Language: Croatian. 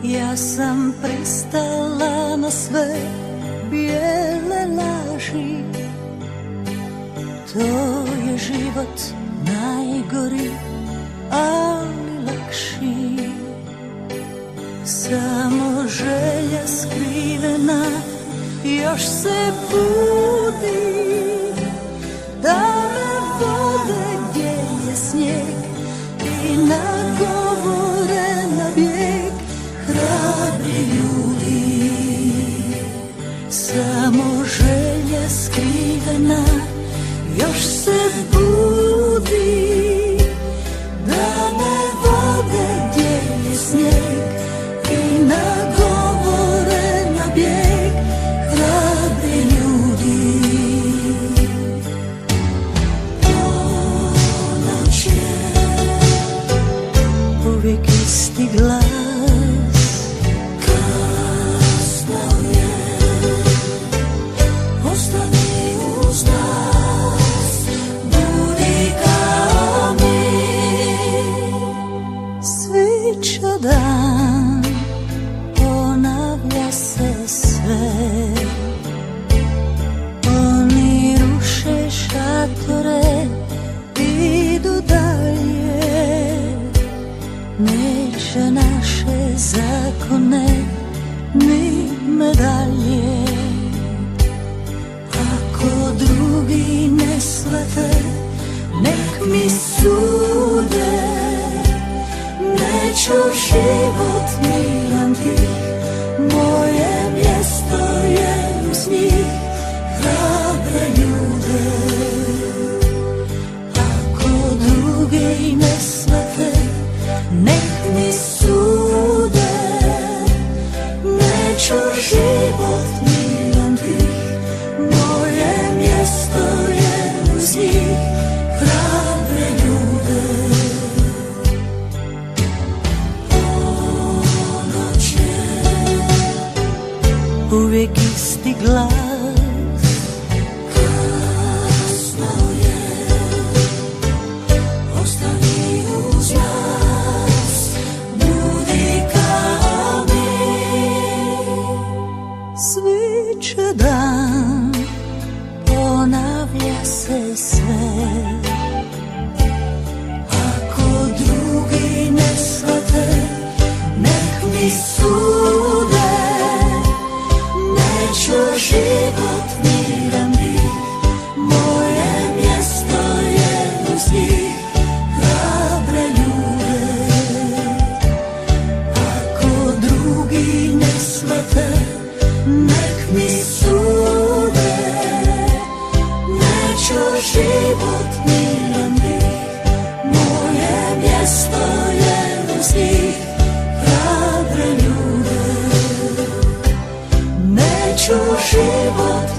Ja sam pristala na sve bijele laži. To je život najgori, ali lakši. Samo želja skrivena još se budi, da me vode gdje je snijeg i na govore na bijeg hrabri ljudi. Samo želja skrivena još se budi, da me vode gdje je snijeg i na govore na bijeg hrabri ljudi. Ponoć je uvijek isti glas, kasno je, ostani uz nas, budi kao mi. Svića dan, ponavlja se sve, oni ruše šatore, idu dalje, neće naše zakone ni medalje. Ako drugi ne shvate, nek mi sude, neću život miran tih, moje mjesto je uz njih, hrabre ljude. Ako drugi ne shvate, nek mi sude, neću život miran tih, moje mjesto je uz njih, hrabre ljude. Ponoć je uvijek isti glas, kasno je, ostani uz nas, budi kao mi. Sviće dan, ponavlja se sve, ako drugi ne shvate, nek mi sude, neću život miran bih, moje mjesto je uz njih, hrabre ljude. Ako drugi ne shvate, nek mi sude, neću život miran bih, moje mjesto je uz njih, hrabre ljude. Neću život